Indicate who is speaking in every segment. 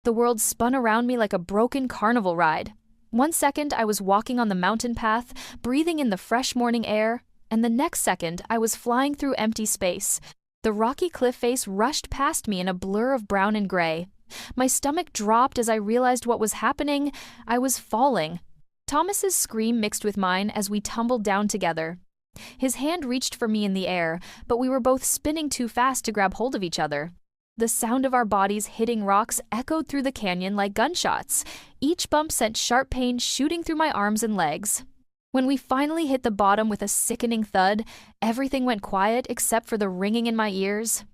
Speaker 1: The world spun around me like a broken carnival ride. One second I was walking on the mountain path, breathing in the fresh morning air, and the next second I was flying through empty space. The rocky cliff face rushed past me in a blur of brown and gray. My stomach dropped as I realized what was happening. I was falling. Thomas's scream mixed with mine as we tumbled down together. His hand reached for me in the air, but we were both spinning too fast to grab hold of each other. The sound of our bodies hitting rocks echoed through the canyon like gunshots. Each bump sent sharp pain shooting through my arms and legs. When we finally hit the bottom with a sickening thud, everything went quiet except for the ringing in my ears.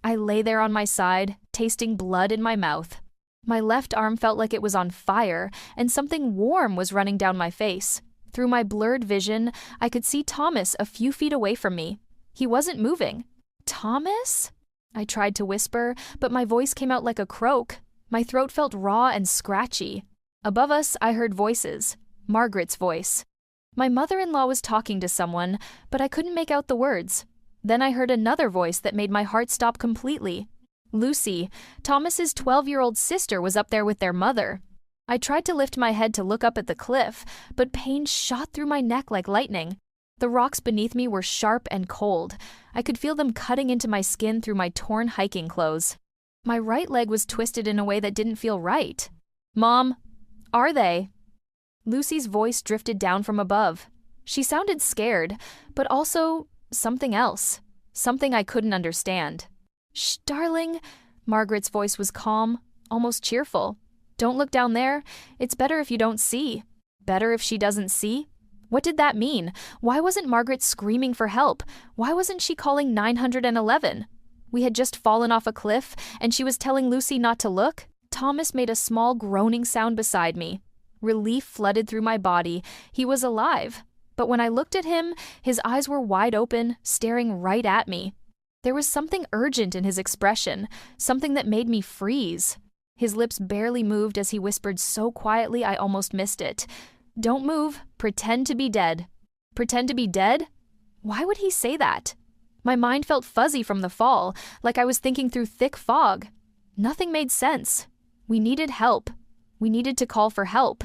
Speaker 1: I lay there on my side, tasting blood in my mouth. My left arm felt like it was on fire, and something warm was running down my face. Through my blurred vision, I could see Thomas a few feet away from me. He wasn't moving. "Thomas?" I tried to whisper, but my voice came out like a croak. My throat felt raw and scratchy. Above us, I heard voices. Margaret's voice. My mother-in-law was talking to someone, but I couldn't make out the words. Then I heard another voice that made my heart stop completely. Lucy, Thomas's 12-year-old sister, was up there with their mother. I tried to lift my head to look up at the cliff, but pain shot through my neck like lightning. The rocks beneath me were sharp and cold. I could feel them cutting into my skin through my torn hiking clothes. My right leg was twisted in a way that didn't feel right. "Mom, are they?" Lucy's voice drifted down from above. She sounded scared, but also something else. Something I couldn't understand. "Shh, darling." Margaret's voice was calm, almost cheerful. "Don't look down there. It's better if you don't see." Better if she doesn't see? What did that mean? Why wasn't Margaret screaming for help? Why wasn't she calling 911? We had just fallen off a cliff, and she was telling Lucy not to look? Thomas made a small groaning sound beside me. Relief flooded through my body. He was alive. But when I looked at him, his eyes were wide open, staring right at me. There was something urgent in his expression, something that made me freeze. His lips barely moved as he whispered so quietly I almost missed it. "Don't move. Pretend to be dead." Pretend to be dead? Why would he say that? My mind felt fuzzy from the fall, like I was thinking through thick fog. Nothing made sense. We needed help. We needed to call for help.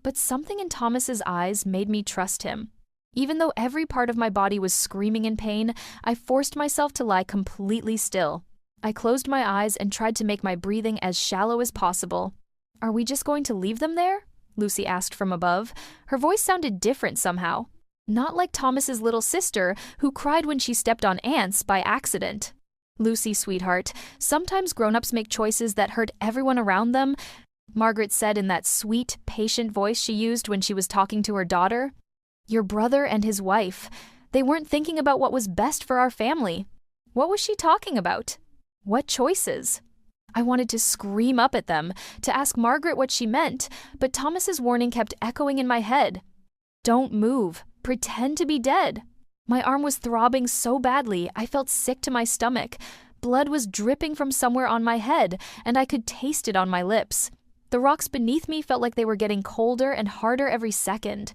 Speaker 1: But something in Thomas's eyes made me trust him. Even though every part of my body was screaming in pain, I forced myself to lie completely still. I closed my eyes and tried to make my breathing as shallow as possible. "Are we just going to leave them there?" Lucy asked from above. Her voice sounded different somehow. Not like Thomas's little sister, who cried when she stepped on ants by accident. "Lucy, sweetheart, sometimes grown-ups make choices that hurt everyone around them," Margaret said in that sweet, patient voice she used when she was talking to her daughter. "Your brother and his wife, they weren't thinking about what was best for our family." What was she talking about? What choices? I wanted to scream up at them, to ask Margaret what she meant, but Thomas's warning kept echoing in my head. "Don't move. Pretend to be dead." My arm was throbbing so badly, I felt sick to my stomach. Blood was dripping from somewhere on my head, and I could taste it on my lips. The rocks beneath me felt like they were getting colder and harder every second.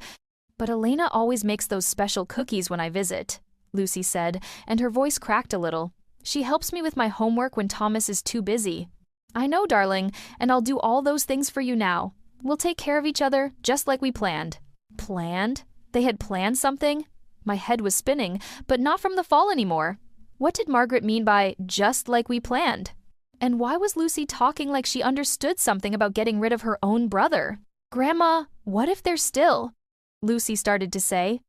Speaker 1: "But Elena always makes those special cookies when I visit," Lucy said, and her voice cracked a little. "She helps me with my homework when Thomas is too busy." "I know, darling, and I'll do all those things for you now. We'll take care of each other, just like we planned." Planned? They had planned something? My head was spinning, but not from the fall anymore. What did Margaret mean by "just like we planned"? And why was Lucy talking like she understood something about getting rid of her own brother? "Grandma, what if they're still?" Lucy started to say.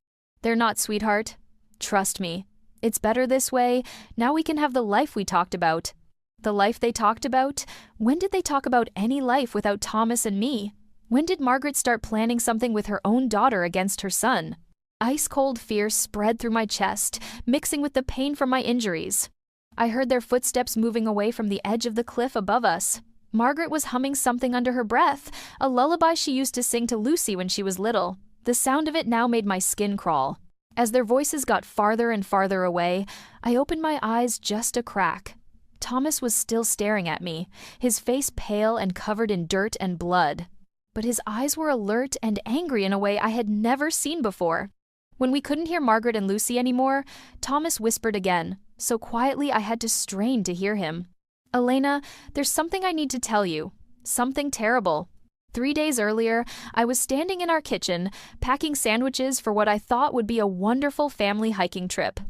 Speaker 1: "They're not, sweetheart. Trust me. It's better this way. Now we can have the life we talked about." The life they talked about? When did they talk about any life without Thomas and me? When did Margaret start planning something with her own daughter against her son? Ice-cold fear spread through my chest, mixing with the pain from my injuries. I heard their footsteps moving away from the edge of the cliff above us. Margaret was humming something under her breath, a lullaby she used to sing to Lucy when she was little. The sound of it now made my skin crawl. As their voices got farther and farther away, I opened my eyes just a crack. Thomas was still staring at me, his face pale and covered in dirt and blood. But his eyes were alert and angry in a way I had never seen before. When we couldn't hear Margaret and Lucy anymore, Thomas whispered again, so quietly I had to strain to hear him. "Elena, there's something I need to tell you. Something terrible. 3 days earlier, I was standing in our kitchen, packing sandwiches for what I thought would be a wonderful family hiking trip.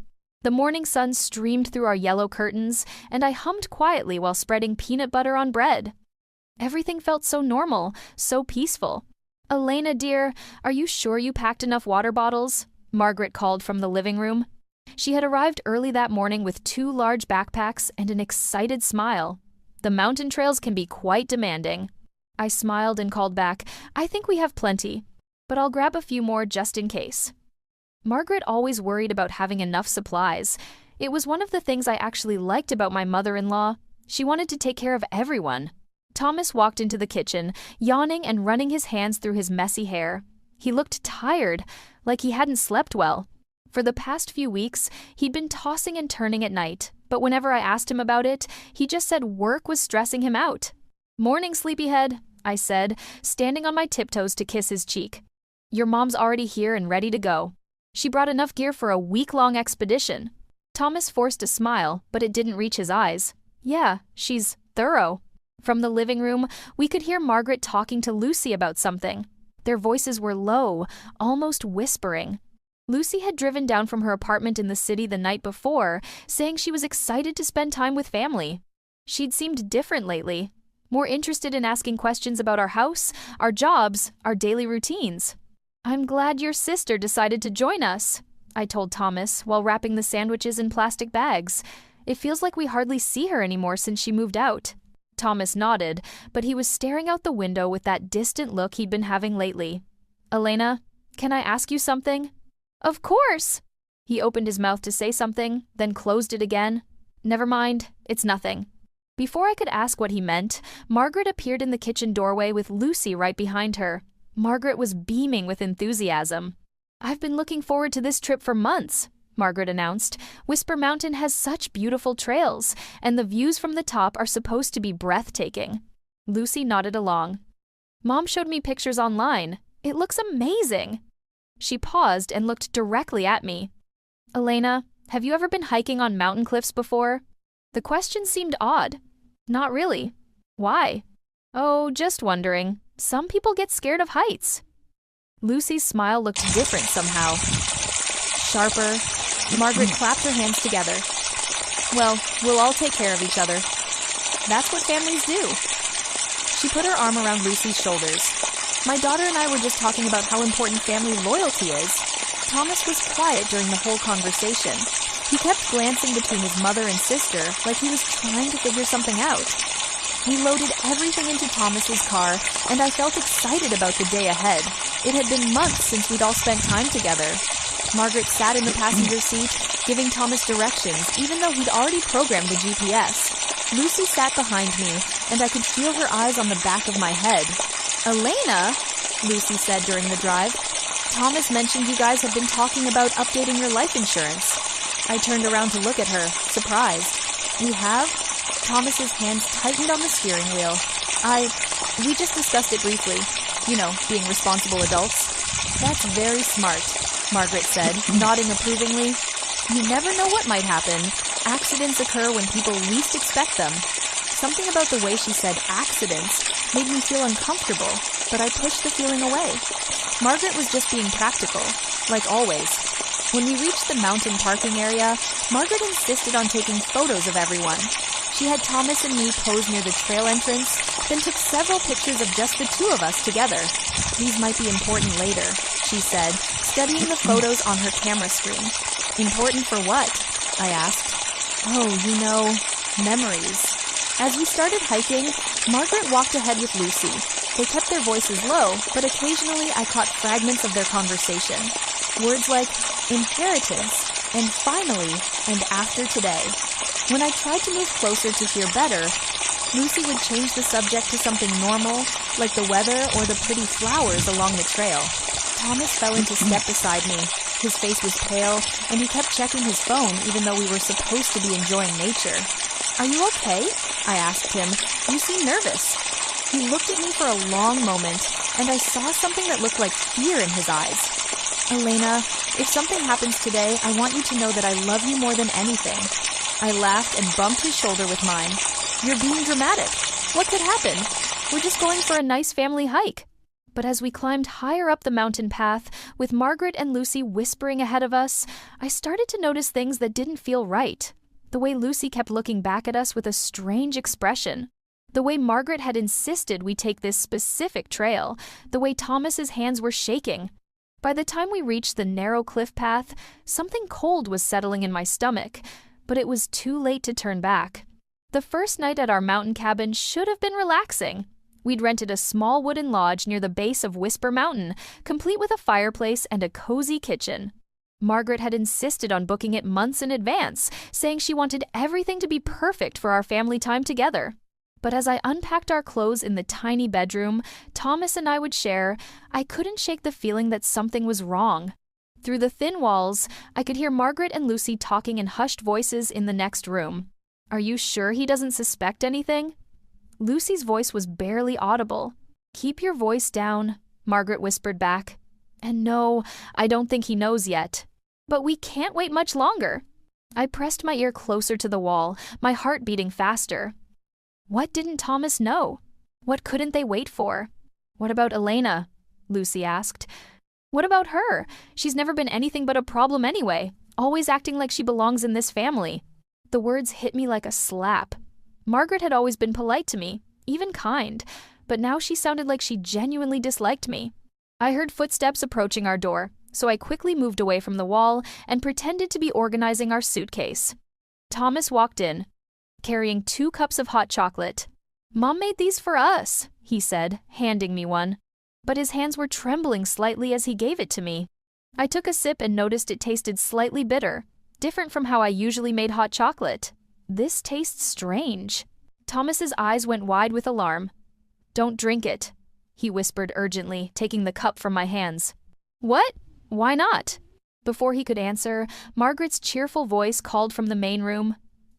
Speaker 1: The morning sun streamed through our yellow curtains, and I hummed quietly while spreading peanut butter on bread. Everything felt so normal, so peaceful. "Elena, dear, are you sure you packed enough water bottles?" Margaret called from the living room. She had arrived early that morning with 2 large backpacks and an excited smile. The mountain trails can be quite demanding. I smiled and called back, "I think we have plenty, but I'll grab a few more just in case." Margaret always worried about having enough supplies. It was one of the things I actually liked about my mother-in-law. She wanted to take care of everyone. Thomas walked into the kitchen, yawning and running his hands through his messy hair. He looked tired, like he hadn't slept well. For the past few weeks, he'd been tossing and turning at night, but whenever I asked him about it, he just said work was stressing him out. "Morning, sleepyhead," I said, standing on my tiptoes to kiss his cheek. "Your mom's already here and ready to go. She brought enough gear for a week-long expedition." Thomas forced a smile, but it didn't reach his eyes. "Yeah, she's thorough." From the living room, we could hear Margaret talking to Lucy about something. Their voices were low, almost whispering. Lucy had driven down from her apartment in the city the night before, saying she was excited to spend time with family. She'd seemed different lately, more interested in asking questions about our house, our jobs, our daily routines. "I'm glad your sister decided to join us," I told Thomas while wrapping the sandwiches in plastic bags. "It feels like we hardly see her anymore since she moved out." Thomas nodded, but he was staring out the window with that distant look he'd been having lately. "Elena, can I ask you something?" "Of course!" He opened his mouth to say something, then closed it again. "Never mind, it's nothing." Before I could ask what he meant, Margaret appeared in the kitchen doorway with Lucy right behind her. Margaret was beaming with enthusiasm. "I've been looking forward to this trip for months," Margaret announced. "Whisper Mountain has such beautiful trails, and the views from the top are supposed to be breathtaking." Lucy nodded along. "Mom showed me pictures online. It looks amazing." She paused and looked directly at me. "Elena, have you ever been hiking on mountain cliffs before?" The question seemed odd. "Not really." "Why?" "Oh, just wondering. Some people get scared of heights." Lucy's smile looked different somehow. Sharper. Margaret clapped her hands together. "Well, we'll all take care of each other. That's what families do." She put her arm around Lucy's shoulders. "My daughter and I were just talking about how important family loyalty is." Thomas was quiet during the whole conversation. He kept glancing between his mother and sister like he was trying to figure something out. We loaded everything into Thomas's car, and I felt excited about the day ahead. It had been months since we'd all spent time together. Margaret sat in the passenger seat, giving Thomas directions, even though he'd already programmed the GPS. Lucy sat behind me, and I could feel her eyes on the back of my head. "Elena," Lucy said during the drive, "Thomas mentioned you guys have been talking about updating your life insurance." I turned around to look at her, surprised. "We have?" Thomas's hands tightened on the steering wheel. We just discussed it briefly. You know, being responsible adults." "That's very smart," Margaret said, nodding approvingly. "You never know what might happen. Accidents occur when people least expect them." Something about the way she said accidents made me feel uncomfortable, but I pushed the feeling away. Margaret was just being practical, like always. When we reached the mountain parking area, Margaret insisted on taking photos of everyone. She had Thomas and me pose near the trail entrance, then took several pictures of just the 2 of us together. "These might be important later," she said, studying the photos on her camera screen. "Important for what?" I asked. "Oh, you know, memories." As we started hiking, Margaret walked ahead with Lucy. They kept their voices low, but occasionally I caught fragments of their conversation. Words like inheritance, and finally, and after today. When I tried to move closer to hear better, Lucy would change the subject to something normal, like the weather or the pretty flowers along the trail. Thomas fell into step beside me. His face was pale, and he kept checking his phone even though we were supposed to be enjoying nature. "Are you okay?" I asked him. "You seem nervous." He looked at me for a long moment, and I saw something that looked like fear in his eyes. "Elena, if something happens today, I want you to know that I love you more than anything." I laughed and bumped his shoulder with mine. "You're being dramatic. What could happen?" We're just going for a nice family hike." But as we climbed higher up the mountain path, with Margaret and Lucy whispering ahead of us, I started to notice things that didn't feel right. The way Lucy kept looking back at us with a strange expression. The way Margaret had insisted we take this specific trail. The way Thomas's hands were shaking. By the time we reached the narrow cliff path, something cold was settling in my stomach, but it was too late to turn back. The first night at our mountain cabin should have been relaxing. We'd rented a small wooden lodge near the base of Whisper Mountain, complete with a fireplace and a cozy kitchen. Margaret had insisted on booking it months in advance, saying she wanted everything to be perfect for our family time together. But as I unpacked our clothes in the tiny bedroom Thomas and I would share, I couldn't shake the feeling that something was wrong. Through the thin walls, I could hear Margaret and Lucy talking in hushed voices in the next room. "Are you sure he doesn't suspect anything?" Lucy's voice was barely audible. "Keep your voice down," Margaret whispered back. "And no, I don't think he knows yet. But we can't wait much longer." I pressed my ear closer to the wall, my heart beating faster. What didn't Thomas know? What couldn't they wait for? "What about Elena?" Lucy asked. "What about her? She's never been anything but a problem anyway, always acting like she belongs in this family." The words hit me like a slap. Margaret had always been polite to me, even kind, but now she sounded like she genuinely disliked me. I heard footsteps approaching our door, so I quickly moved away from the wall and pretended to be organizing our suitcase. Thomas walked in, carrying 2 cups of hot chocolate. "Mom made these for us," he said, handing me one. But his hands were trembling slightly as he gave it to me. I took a sip and noticed it tasted slightly bitter, different from how I usually made hot chocolate. This tastes strange. Thomas's eyes went wide with alarm. "Don't drink it," he whispered urgently, taking the cup from my hands. "What? Why not?" Before he could answer, Margaret's cheerful voice called from the main room.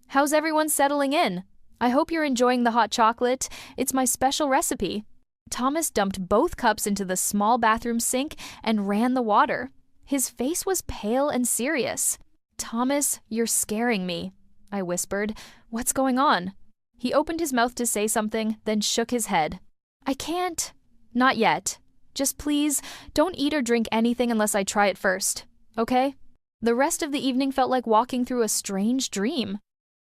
Speaker 1: "How's everyone settling in? I hope you're enjoying the hot chocolate. It's my special recipe." Thomas dumped both cups into the small bathroom sink and ran the water. His face was pale and serious. "Thomas, you're scaring me," I whispered. "What's going on?" He opened his mouth to say something, then shook his head. "I can't." "Not yet. Just please, don't eat or drink anything unless I try it first, okay?" The rest of the evening felt like walking through a strange dream.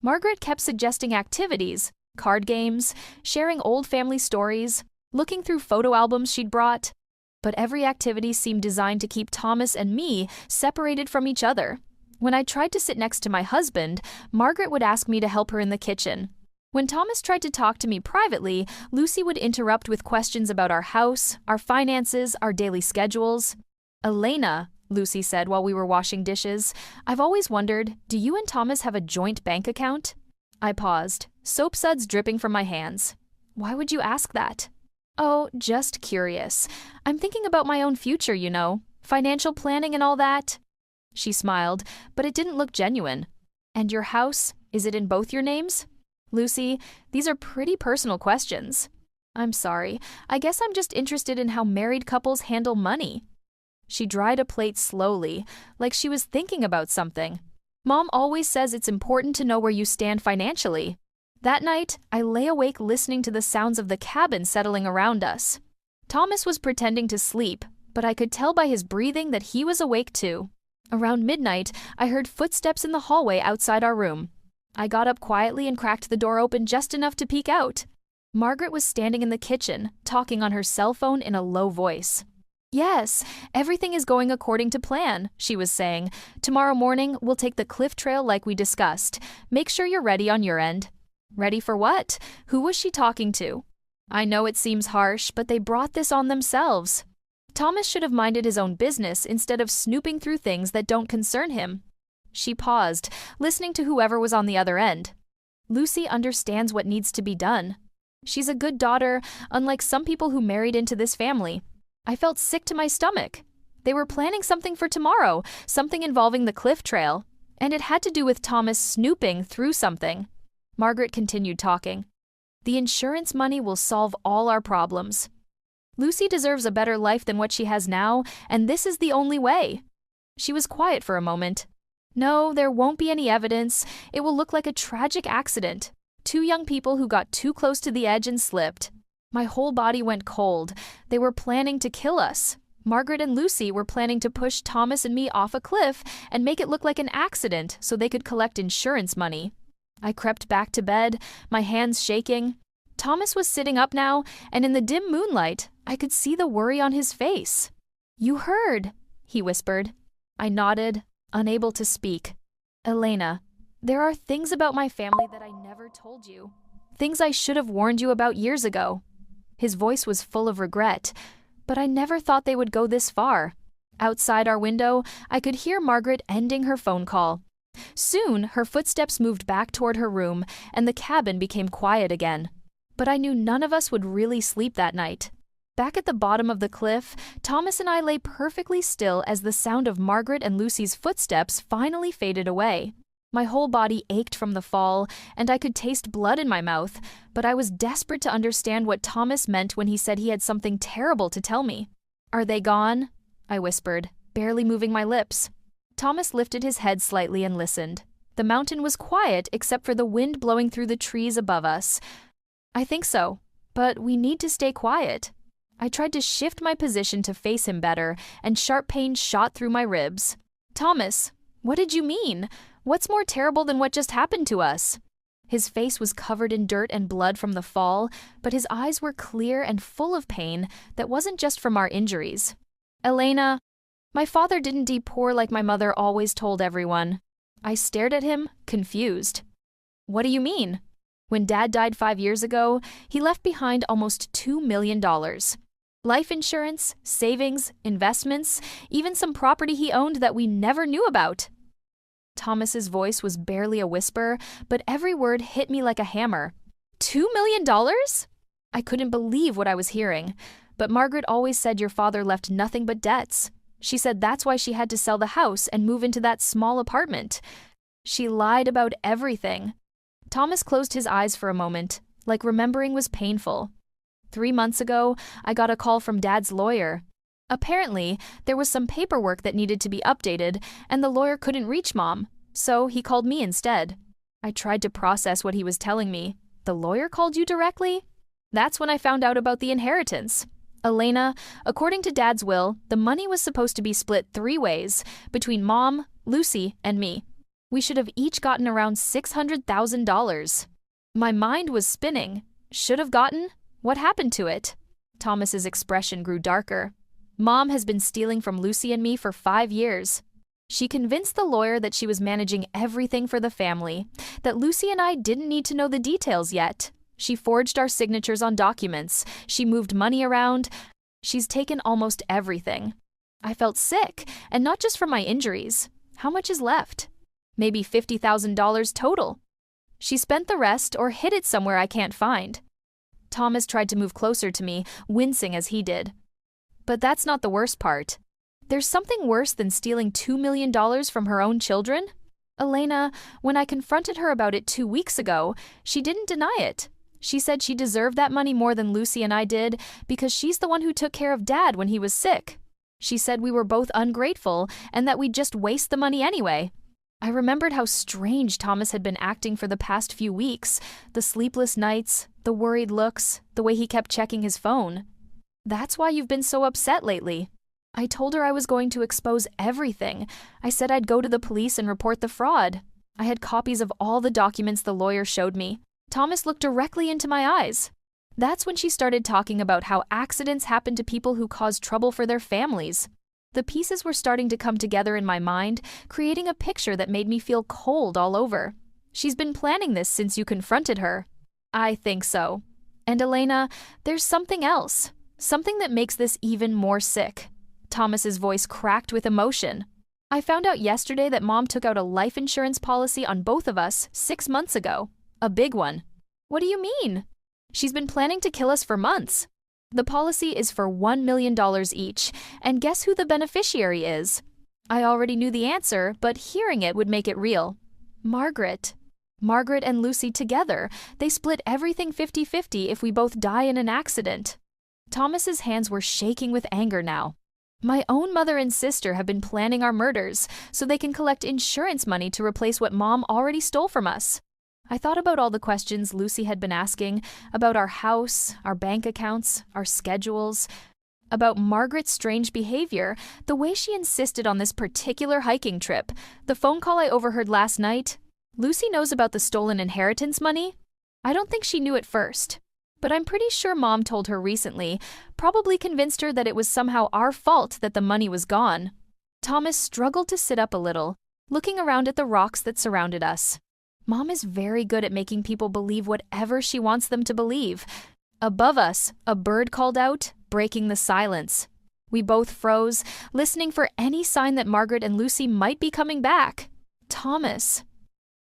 Speaker 1: Margaret kept suggesting activities, card games, sharing old family stories, looking through photo albums she'd brought. But every activity seemed designed to keep Thomas and me separated from each other. When I tried to sit next to my husband, Margaret would ask me to help her in the kitchen. When Thomas tried to talk to me privately, Lucy would interrupt with questions about our house, our finances, our daily schedules. "Elena," Lucy said while we were washing dishes, "I've always wondered, do you and Thomas have a joint bank account?" I paused, soap suds dripping from my hands. "Why would you ask that?" "Oh, just curious. I'm thinking about my own future, you know, financial planning and all that." She smiled, but it didn't look genuine. "And your house, is it in both your names?" "Lucy, these are pretty personal questions." "I'm sorry. I guess I'm just interested in how married couples handle money." She dried a plate slowly, like she was thinking about something. "Mom always says it's important to know where you stand financially." That night, I lay awake listening to the sounds of the cabin settling around us. Thomas was pretending to sleep, but I could tell by his breathing that he was awake too. Around midnight, I heard footsteps in the hallway outside our room. I got up quietly and cracked the door open just enough to peek out. Margaret was standing in the kitchen, talking on her cell phone in a low voice. "Yes, everything is going according to plan," she was saying. "Tomorrow morning, we'll take the cliff trail like we discussed. Make sure you're ready on your end." Ready for what? Who was she talking to? I know it seems harsh, but they brought this on themselves. Thomas should have minded his own business instead of snooping through things that don't concern him. She paused, listening to whoever was on the other end. Lucy understands what needs to be done. She's a good daughter, unlike some people who married into this family. I felt sick to my stomach. They were planning something for tomorrow, something involving the cliff trail, and it had to do with Thomas snooping through something. Margaret continued talking. "The insurance money will solve all our problems. Lucy deserves a better life than what she has now, and this is the only way." She was quiet for a moment. "No, there won't be any evidence. It will look like a tragic accident. 2 young people who got too close to the edge and slipped." My whole body went cold. They were planning to kill us. Margaret and Lucy were planning to push Thomas and me off a cliff and make it look like an accident so they could collect insurance money. I crept back to bed, my hands shaking. Thomas was sitting up now, and in the dim moonlight, I could see the worry on his face. "You heard," he whispered. I nodded, unable to speak. "Elena, there are things about my family that I never told you. Things I should have warned you about years ago." His voice was full of regret, but I never thought they would go this far. Outside our window, I could hear Margaret ending her phone call. Soon, her footsteps moved back toward her room, and the cabin became quiet again. But I knew none of us would really sleep that night. Back at the bottom of the cliff, Thomas and I lay perfectly still as the sound of Margaret and Lucy's footsteps finally faded away. My whole body ached from the fall, and I could taste blood in my mouth, but I was desperate to understand what Thomas meant when he said he had something terrible to tell me. "Are they gone?" I whispered, barely moving my lips. Thomas lifted his head slightly and listened. The mountain was quiet except for the wind blowing through the trees above us. "I think so, but we need to stay quiet." I tried to shift my position to face him better, and sharp pain shot through my ribs. "Thomas, what did you mean? What's more terrible than what just happened to us?" His face was covered in dirt and blood from the fall, but his eyes were clear and full of pain that wasn't just from our injuries. "Elena, my father didn't die poor like my mother always told everyone." I stared at him, confused. "What do you mean?" "When Dad died 5 years ago, he left behind almost $2 million. Life insurance, savings, investments, even some property he owned that we never knew about." Thomas's voice was barely a whisper, but every word hit me like a hammer. $2 million? I couldn't believe what I was hearing. But Margaret always said your father left nothing but debts. She said that's why she had to sell the house and move into that small apartment. She lied about everything. Thomas closed his eyes for a moment, like remembering was painful. 3 months ago, I got a call from Dad's lawyer. Apparently, there was some paperwork that needed to be updated, and the lawyer couldn't reach Mom, so he called me instead. I tried to process what he was telling me. "The lawyer called you directly?" That's when I found out about the inheritance. Elena, according to Dad's will, the money was supposed to be split 3 ways, between Mom, Lucy, and me. We should have each gotten around $600,000. My mind was spinning. Should have gotten? What happened to it? Thomas's expression grew darker. "Mom has been stealing from Lucy and me for 5 years. She convinced the lawyer that she was managing everything for the family, that Lucy and I didn't need to know the details yet. She forged our signatures on documents. She moved money around. She's taken almost everything." I felt sick, and not just from my injuries. How much is left? Maybe $50,000 total. She spent the rest or hid it somewhere I can't find. Thomas tried to move closer to me, wincing as he did. But that's not the worst part. There's something worse than stealing $2 million from her own children. Elena, when I confronted her about it 2 weeks ago, she didn't deny it. She said she deserved that money more than Lucy and I did because she's the one who took care of Dad when he was sick. She said we were both ungrateful and that we'd just waste the money anyway. I remembered how strange Thomas had been acting for the past few weeks, the sleepless nights, the worried looks, the way he kept checking his phone. "That's why you've been so upset lately." I told her I was going to expose everything. I said I'd go to the police and report the fraud. I had copies of all the documents the lawyer showed me. Thomas looked directly into my eyes. That's when she started talking about how accidents happen to people who cause trouble for their families. The pieces were starting to come together in my mind, creating a picture that made me feel cold all over. She's been planning this since you confronted her. I think so. And Elena, there's something else. Something that makes this even more sick. Thomas's voice cracked with emotion. "I found out yesterday that Mom took out a life insurance policy on both of us 6 months ago. A big one." "What do you mean?" "She's been planning to kill us for months. The policy is for $1 million each, and guess who the beneficiary is?" I already knew the answer, but hearing it would make it real. Margaret. Margaret and Lucy together. They split everything 50-50 if we both die in an accident. Thomas's hands were shaking with anger now. My own mother and sister have been planning our murders so they can collect insurance money to replace what Mom already stole from us. I thought about all the questions Lucy had been asking about our house, our bank accounts, our schedules, about Margaret's strange behavior, the way she insisted on this particular hiking trip, the phone call I overheard last night. Lucy knows about the stolen inheritance money? I don't think she knew at first, but I'm pretty sure Mom told her recently, probably convinced her that it was somehow our fault that the money was gone. Thomas struggled to sit up a little, looking around at the rocks that surrounded us. Mom is very good at making people believe whatever she wants them to believe. Above us, a bird called out, breaking the silence. We both froze, listening for any sign that Margaret and Lucy might be coming back. Thomas,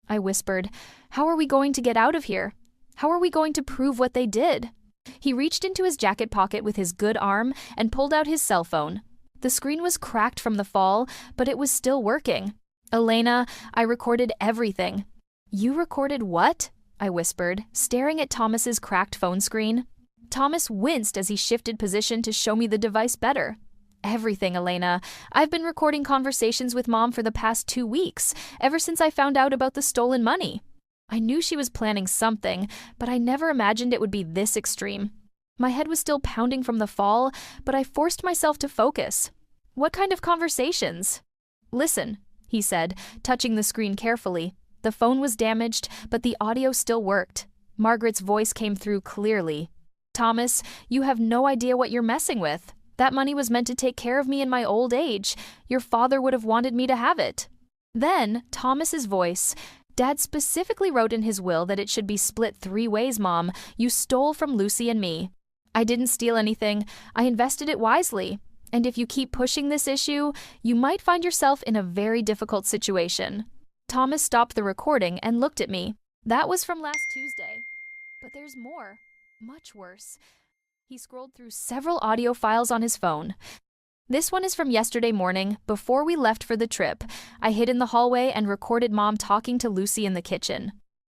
Speaker 1: I whispered, how are we going to get out of here? How are we going to prove what they did? He reached into his jacket pocket with his good arm and pulled out his cell phone. The screen was cracked from the fall, but it was still working. Elena, I recorded everything. You recorded what? I whispered, staring at Thomas's cracked phone screen. Thomas winced as he shifted position to show me the device better. Everything, Elena. I've been recording conversations with Mom for the past 2 weeks, ever since I found out about the stolen money. I knew she was planning something, but I never imagined it would be this extreme. My head was still pounding from the fall, but I forced myself to focus. What kind of conversations? Listen, he said, touching the screen carefully. The phone was damaged, but the audio still worked. Margaret's voice came through clearly. Thomas, you have no idea what you're messing with. That money was meant to take care of me in my old age. Your father would have wanted me to have it. Then, Thomas's voice. Dad specifically wrote in his will that it should be split 3 ways, Mom. You stole from Lucy and me. I didn't steal anything. I invested it wisely. And if you keep pushing this issue, you might find yourself in a very difficult situation. Thomas stopped the recording and looked at me. That was from last Tuesday. But there's more. Much worse. He scrolled through several audio files on his phone. This one is from yesterday morning, before we left for the trip. I hid in the hallway and recorded Mom talking to Lucy in the kitchen.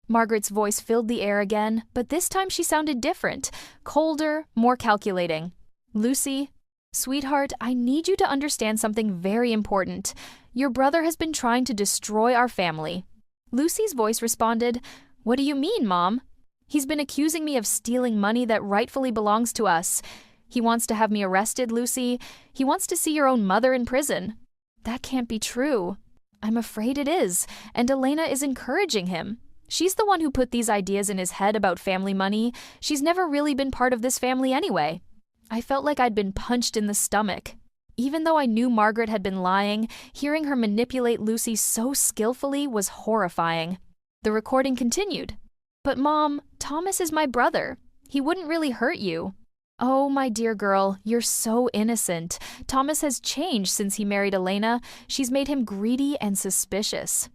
Speaker 1: Margaret's voice filled the air again, but this time she sounded different, colder, more calculating. Lucy, sweetheart, I need you to understand something very important. Your brother has been trying to destroy our family. Lucy's voice responded, What do you mean, Mom? He's been accusing me of stealing money that rightfully belongs to us. He wants to have me arrested, Lucy. He wants to see your own mother in prison. That can't be true. I'm afraid it is, and Elena is encouraging him. She's the one who put these ideas in his head about family money. She's never really been part of this family anyway. I felt like I'd been punched in the stomach. Even though I knew Margaret had been lying, hearing her manipulate Lucy so skillfully was horrifying. The recording continued. But Mom, Thomas is my brother. He wouldn't really hurt you. Oh, my dear girl, you're so innocent. Thomas has changed since he married Elena. She's made him greedy and suspicious.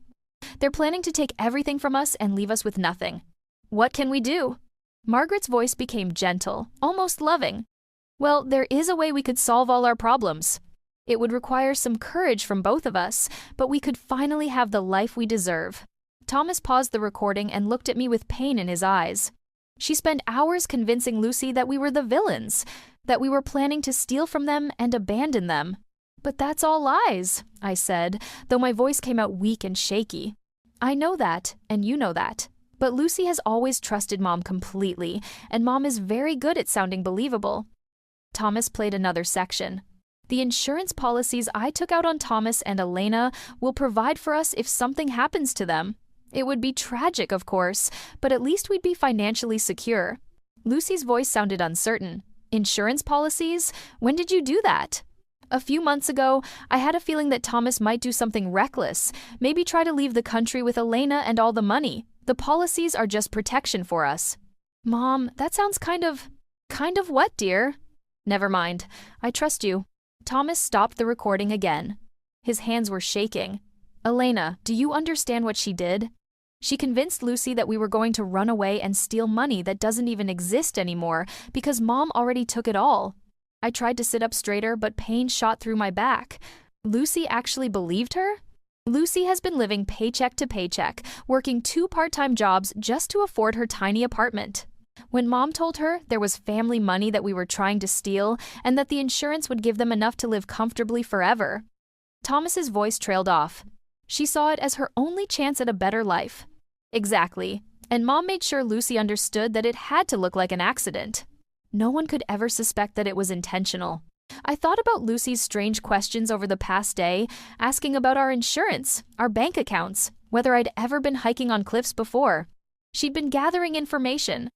Speaker 1: They're planning to take everything from us and leave us with nothing. What can we do? Margaret's voice became gentle, almost loving. Well, there is a way we could solve all our problems. It would require some courage from both of us, but we could finally have the life we deserve. Thomas paused the recording and looked at me with pain in his eyes. She spent hours convincing Lucy that we were the villains, that we were planning to steal from them and abandon them. But that's all lies, I said, though my voice came out weak and shaky. I know that, and you know that. But Lucy has always trusted Mom completely, and Mom is very good at sounding believable. Thomas played another section. The insurance policies I took out on Thomas and Elena will provide for us if something happens to them. It would be tragic, of course, but at least we'd be financially secure. Lucy's voice sounded uncertain. Insurance policies? When did you do that? A few months ago, I had a feeling that Thomas might do something reckless, maybe try to leave the country with Elena and all the money. The policies are just protection for us. Mom, that sounds kind of what, dear? Never mind. I trust you. Thomas stopped the recording again. His hands were shaking. Elena, do you understand what she did? She convinced Lucy that we were going to run away and steal money that doesn't even exist anymore because Mom already took it all. I tried to sit up straighter, but pain shot through my back. Lucy actually believed her? Lucy has been living paycheck to paycheck, working 2 part-time jobs just to afford her tiny apartment. When Mom told her there was family money that we were trying to steal and that the insurance would give them enough to live comfortably forever, Thomas's voice trailed off. She saw it as her only chance at a better life. Exactly. And Mom made sure Lucy understood that it had to look like an accident. No one could ever suspect that it was intentional. I thought about Lucy's strange questions over the past day, asking about our insurance, our bank accounts, whether I'd ever been hiking on cliffs before. She'd been gathering information,